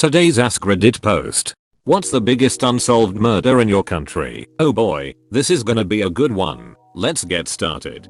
Today's AskReddit post. What's the biggest unsolved murder in your country? Oh boy, this is gonna be a good one. Let's get started.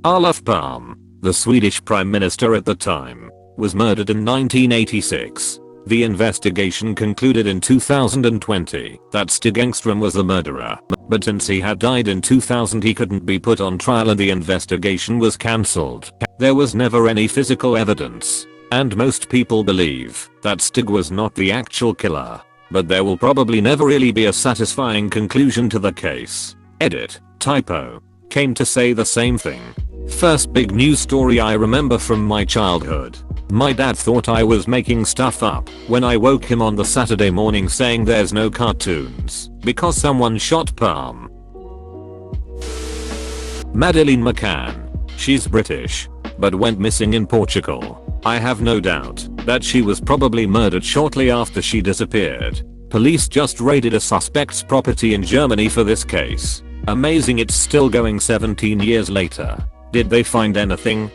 Olof Palme, the Swedish prime minister at the time, was murdered in 1986. The investigation concluded in 2020 that Stig Engström was the murderer, but since he had died in 2000 he couldn't be put on trial and the investigation was cancelled. There was never any physical evidence, and most people believe that Stig was not the actual killer, but there will probably never really be a satisfying conclusion to the case. Edit, typo. Came to say the same thing. First big news story I remember from my childhood. My dad thought I was making stuff up when I woke him on the Saturday morning saying there's no cartoons because someone shot Palme. Madeleine McCann. She's British, but went missing in Portugal. I have no doubt that she was probably murdered shortly after she disappeared. Police just raided a suspect's property in Germany for this case. Amazing it's still going 17 years later. Did they find anything?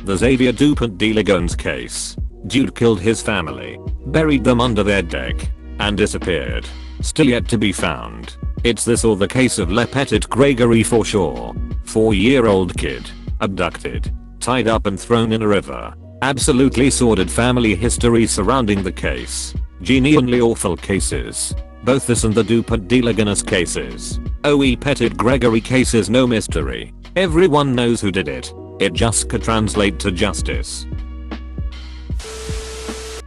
The Xavier Dupont de Ligonnès case. Dude killed his family, buried them under their deck, and disappeared. Still yet to be found. It's this or the case of Le Petit Gregory for sure. 4-year-old kid, abducted, tied up and thrown in a river. Absolutely sordid family history surrounding the case. Genuinely awful cases. Both this and the Dupont de Ligonnès cases. Le Petit Gregory case is no mystery. Everyone knows who did it. It just could translate to justice.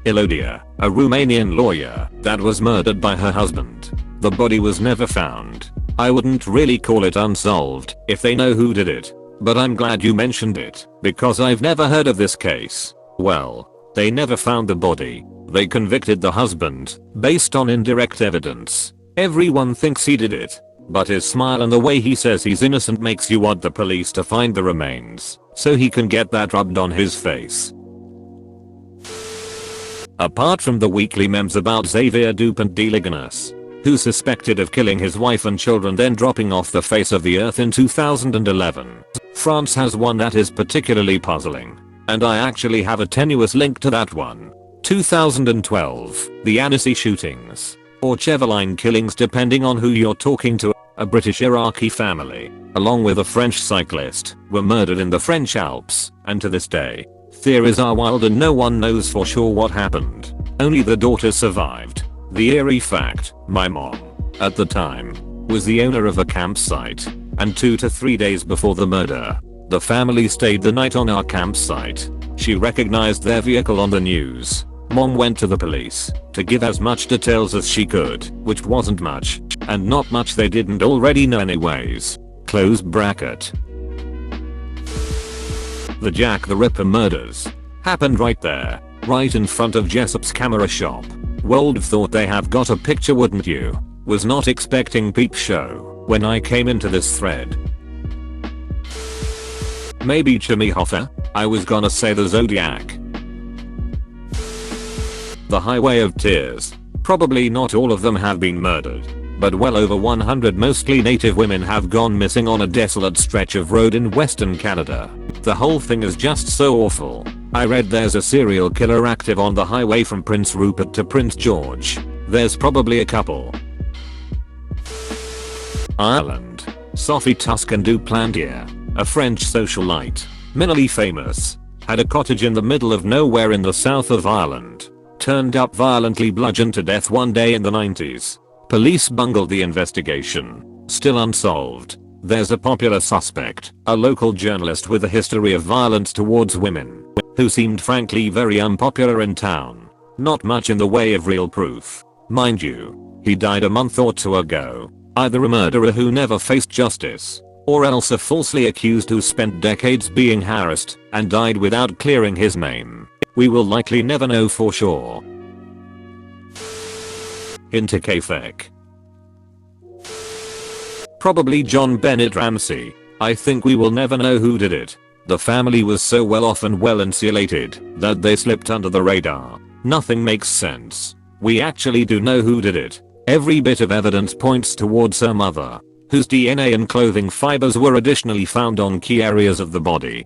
Elodia, a Romanian lawyer that was murdered by her husband. The body was never found. I wouldn't really call it unsolved if they know who did it, but I'm glad you mentioned it because I've never heard of this case. Well, they never found the body. They convicted the husband based on indirect evidence. Everyone thinks he did it, but his smile and the way he says he's innocent makes you want the police to find the remains so he can get that rubbed on his face. Apart from the weekly memes about Xavier Dupont de Ligonnès, who's suspected of killing his wife and children then dropping off the face of the earth in 2011, France has one that is particularly puzzling, and I actually have a tenuous link to that one. 2012, the Annecy shootings, or Chevaline killings depending on who you're talking to. A British Iraqi family, along with a French cyclist, were murdered in the French Alps, and to this day, theories are wild and no one knows for sure what happened. Only the daughter survived. The eerie fact, my mom, at the time, was the owner of a campsite, and 2 to 3 days before the murder, the family stayed the night on our campsite. She recognized their vehicle on the news. Mom went to the police to give as much details as she could, which wasn't much, and not much they didn't already know anyways. Close bracket. The Jack the Ripper murders happened right there, right in front of Jessup's camera shop. Wold thought they have got a picture, wouldn't you? Was not expecting peep show when I came into this thread. Maybe Jimmy Hoffa? I was gonna say the Zodiac. The Highway of Tears. Probably not all of them have been murdered, but well over 100 mostly native women have gone missing on a desolate stretch of road in Western Canada. The whole thing is just so awful. I read there's a serial killer active on the highway from Prince Rupert to Prince George. There's probably a couple. Ireland. Sophie Tuscan du Plantier, a French socialite, minorly famous, had a cottage in the middle of nowhere in the south of Ireland. Turned up violently bludgeoned to death one day in the 90s. Police bungled the investigation. Still unsolved. There's a popular suspect, a local journalist with a history of violence towards women, who seemed frankly very unpopular in town. Not much in the way of real proof. Mind you, he died a month or 2 ago. Either a murderer who never faced justice, or else a falsely accused who spent decades being harassed and died without clearing his name. We will likely never know for sure. Hinterkaifeck. Probably John Bennett Ramsey. I think we will never know who did it. The family was so well off and well insulated that they slipped under the radar. Nothing makes sense. We actually do know who did it. Every bit of evidence points towards her mother, whose DNA and clothing fibers were additionally found on key areas of the body.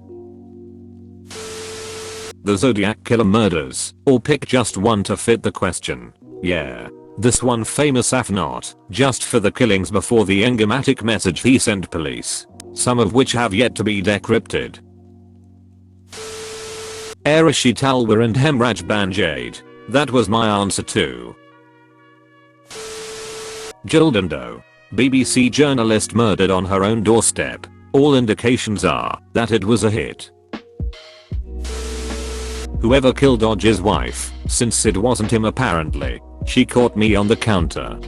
The Zodiac Killer murders, or pick just one to fit the question. Yeah. This one famous af not, just for the killings before the enigmatic message he sent police. Some of which have yet to be decrypted. Arashi Talwar and Hemraj Banjade. That was my answer too. Jildando. BBC journalist murdered on her own doorstep. All indications are that it was a hit. Whoever killed Dodge's wife, since it wasn't him apparently, she caught me on the counter.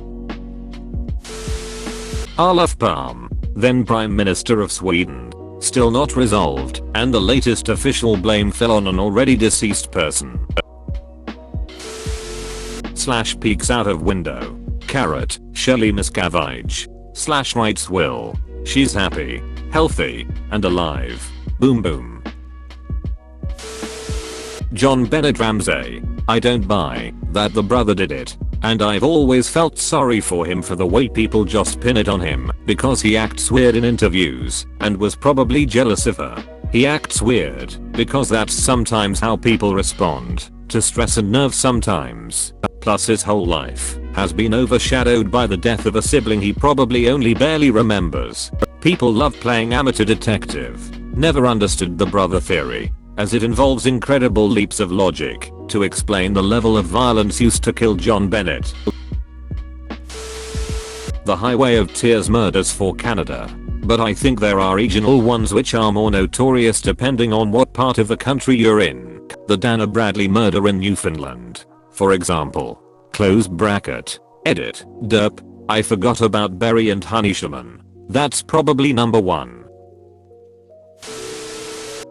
Olof Palme, then Prime Minister of Sweden, still not resolved, and the latest official blame fell on an already deceased person. Slash peeks out of window. Carrot, Shelley Miscavige. Slash writes will. She's happy, healthy, and alive. Boom boom. John Bennett Ramsey. I don't buy that the brother did it, and I've always felt sorry for him for the way people just pin it on him because he acts weird in interviews and was probably jealous of her. He acts weird because that's sometimes how people respond to stress and nerves sometimes. Plus his whole life has been overshadowed by the death of a sibling he probably only barely remembers. People love playing amateur detective. Never understood the brother theory, as it involves incredible leaps of logic to explain the level of violence used to kill John Bennett. The Highway of Tears murders for Canada. But I think there are regional ones which are more notorious depending on what part of the country you're in. The Dana Bradley murder in Newfoundland, for example. Close bracket. Edit. Derp. I forgot about Berry and Honeysham. That's probably number 1.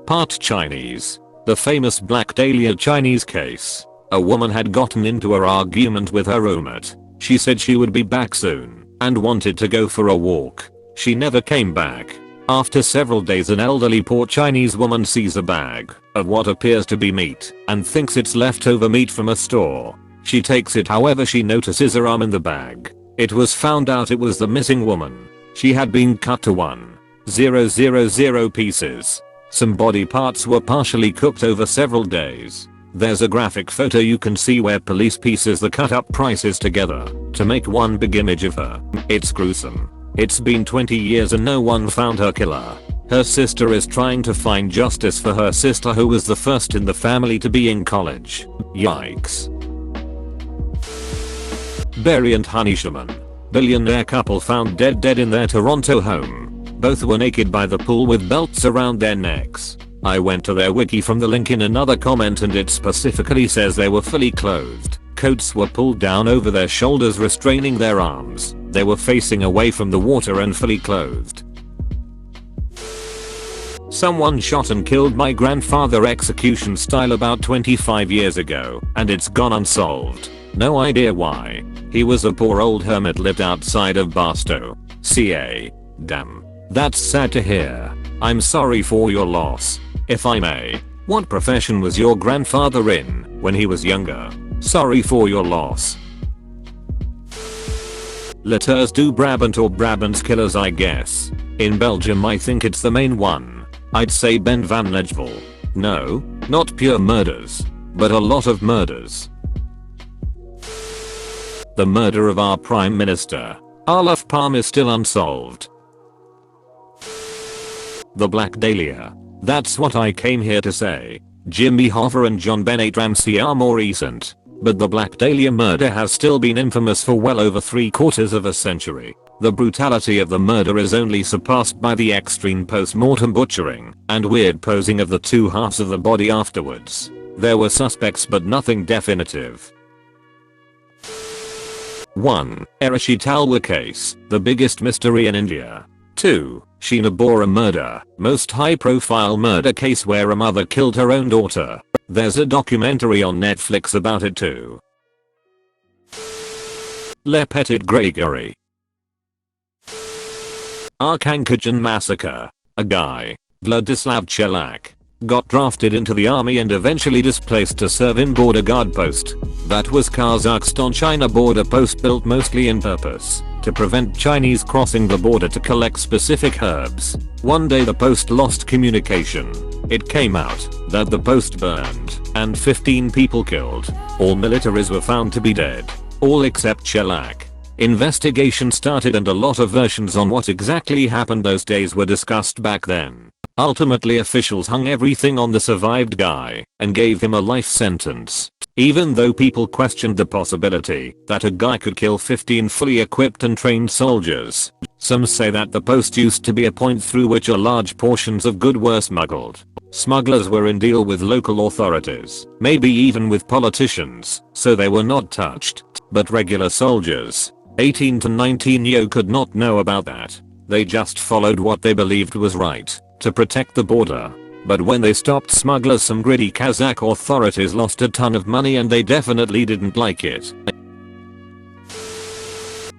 Part Chinese. The famous Black Dahlia Chinese case. A woman had gotten into an argument with her roommate. She said she would be back soon and wanted to go for a walk. She never came back. After several days, an elderly poor Chinese woman sees a bag of what appears to be meat and thinks it's leftover meat from a store. She takes it, however she notices her arm in the bag. It was found out it was the missing woman. She had been cut to 1,000 pieces. Some body parts were partially cooked over several days. There's a graphic photo you can see where police pieces the cut up pieces together to make one big image of her. It's gruesome. It's been 20 years and no one found her killer. Her sister is trying to find justice for her sister who was the first in the family to be in college. Yikes. Berry and Honeysham. Billionaire couple found dead in their Toronto home. Both were naked by the pool with belts around their necks. I went to their wiki from the link in another comment and it specifically says they were fully clothed. Coats were pulled down over their shoulders restraining their arms. They were facing away from the water and fully clothed. Someone shot and killed my grandfather execution style about 25 years ago and it's gone unsolved. No idea why. He was a poor old hermit, lived outside of Barstow, CA. Damn. That's sad to hear. I'm sorry for your loss. If I may, what profession was your grandfather in when he was younger? Sorry for your loss. Letters du Brabant or Brabant's killers, I guess. In Belgium I think it's the main one. I'd say Ben van Nejvel. No, not pure murders, but a lot of murders. The murder of our Prime Minister, Olof Palme, is still unsolved. The Black Dahlia. That's what I came here to say. Jimmy Hoffa and John Bennett Ramsey are more recent, but the Black Dahlia murder has still been infamous for well over 3/4 of a century. The brutality of the murder is only surpassed by the extreme post-mortem butchering and weird posing of the two halves of the body afterwards. There were suspects but nothing definitive. 1. Arashi Talwar case, the biggest mystery in India. 2. Sheena Bora murder, most high-profile murder case where a mother killed her own daughter. There's a documentary on Netflix about it too. Le Petit Gregory. Arkhangelsk massacre. A guy, Vladislav Chelak, got drafted into the army and eventually displaced to serve in border guard post. That was Kazakhstan-China border post built mostly in purpose to prevent Chinese crossing the border to collect specific herbs. One day the post lost communication. It came out that the post burned and 15 people killed. All militaries were found to be dead. All except Shellac. Investigation started and a lot of versions on what exactly happened those days were discussed back then. Ultimately officials hung everything on the survived guy and gave him a life sentence. Even though people questioned the possibility that a guy could kill 15 fully equipped and trained soldiers. Some say that the post used to be a point through which a large portions of goods were smuggled. Smugglers were in deal with local authorities, maybe even with politicians, so they were not touched. But regular soldiers, 18 to 19 could not know about that. They just followed what they believed was right to protect the border. But when they stopped smugglers, some greedy Kazakh authorities lost a ton of money and they definitely didn't like it.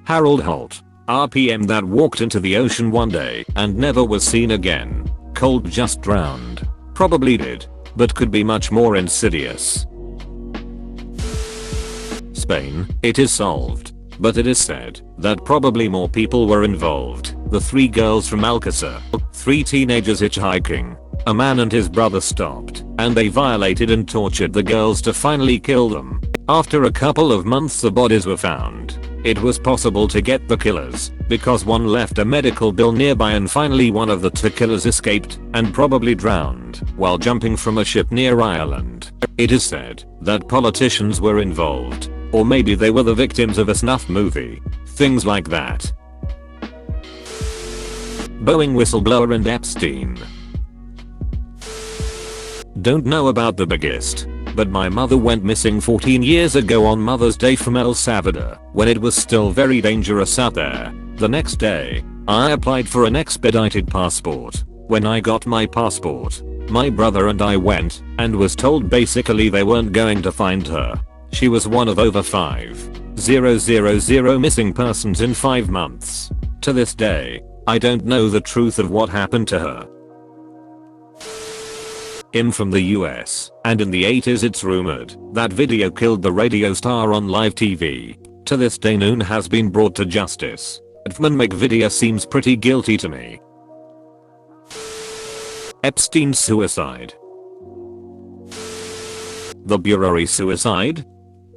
Harold Holt, RPM, that walked into the ocean one day and never was seen again. Cold just drowned. Probably did, but could be much more insidious. Spain, it is solved. But it is said that probably more people were involved. The 3 girls from Alcázar, 3 teenagers hitchhiking. A man and his brother stopped, and they violated and tortured the girls to finally kill them. After a couple of months the bodies were found. It was possible to get the killers, because one left a medical bill nearby, and finally one of the 2 killers escaped and probably drowned while jumping from a ship near Ireland. It is said that politicians were involved, or maybe they were the victims of a snuff movie. Things like that. Boeing whistleblower and Epstein. Don't know about the biggest, but my mother went missing 14 years ago on Mother's Day from El Salvador, when it was still very dangerous out there. The next day, I applied for an expedited passport. When I got my passport, my brother and I went and was told basically they weren't going to find her. She was one of over 5,000 missing persons in 5 months. To this day, I don't know the truth of what happened to her. Him from the US, and in the 80s it's rumored that video killed the radio star on live TV. To this day none has been brought to justice. Edmund McVidia seems pretty guilty to me. Epstein's suicide. The Burari suicide?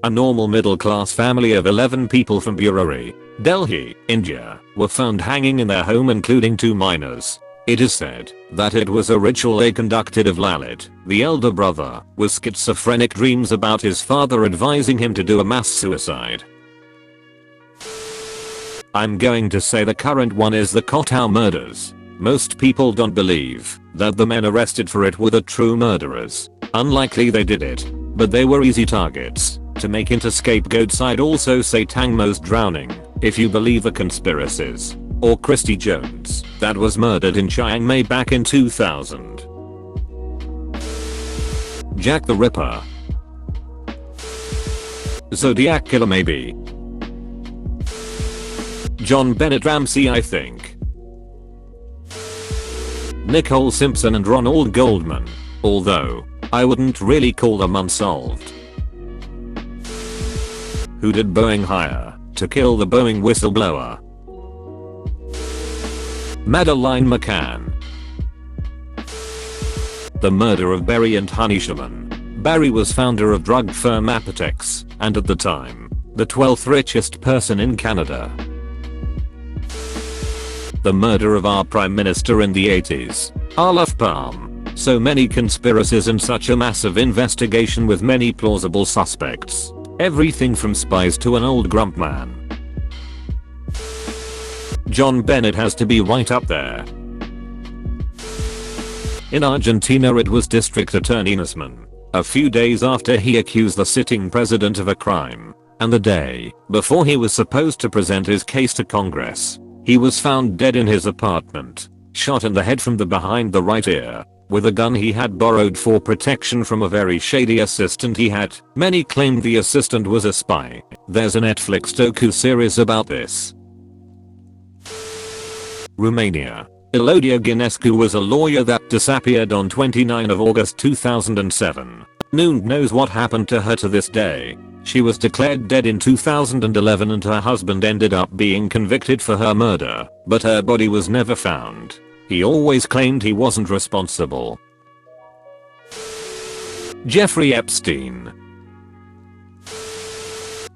A normal middle-class family of 11 people from Burari, Delhi, India, were found hanging in their home, including 2 minors. It is said that it was a ritual they conducted of Lalit, the elder brother, with schizophrenic dreams about his father advising him to do a mass suicide. I'm going to say the current one is the Kotow murders. Most people don't believe that the men arrested for it were the true murderers. Unlikely they did it, but they were easy targets to make into scapegoats. I'd also say Tang Mo's drowning, if you believe the conspiracies. Or Christy Jones, that was murdered in Chiang Mai back in 2000. Jack the Ripper. Zodiac Killer maybe. John Bennett Ramsey I think. Nicole Simpson and Ronald Goldman, although I wouldn't really call them unsolved. Who did Boeing hire to kill the Boeing whistleblower? Madeleine McCann. The murder of Barry and Honey Sherman. Barry was founder of drug firm Apotex, and at the time, the 12th richest person in Canada. The murder of our Prime Minister in the 80s, Olof Palme. So many conspiracies and such a massive investigation with many plausible suspects. Everything from spies to an old grump man. John Bennett has to be right up there. In Argentina it was District Attorney Nisman, a few days after he accused the sitting president of a crime, and the day before he was supposed to present his case to Congress, he was found dead in his apartment, shot in the head from the behind the right ear, with a gun he had borrowed for protection from a very shady assistant he had. Many claimed the assistant was a spy. There's a Netflix docu-series about this. Romania. Elodia Ginescu was a lawyer that disappeared on 29 August 2007. No one knows what happened to her to this day. She was declared dead in 2011 and her husband ended up being convicted for her murder, but her body was never found. He always claimed he wasn't responsible. Jeffrey Epstein.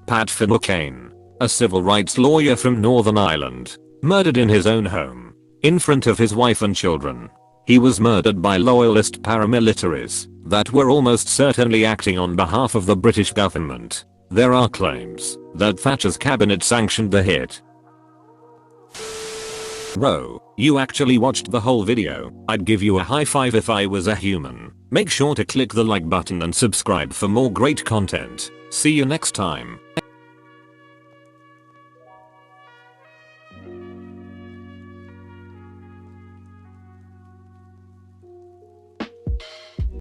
Pat Finucane, a civil rights lawyer from Northern Ireland, murdered in his own home, in front of his wife and children. He was murdered by loyalist paramilitaries that were almost certainly acting on behalf of the British government. There are claims that Thatcher's cabinet sanctioned the hit. Bro, you actually watched the whole video. I'd give you a high five if I was a human. Make sure to click the like button and subscribe for more great content. See you next time.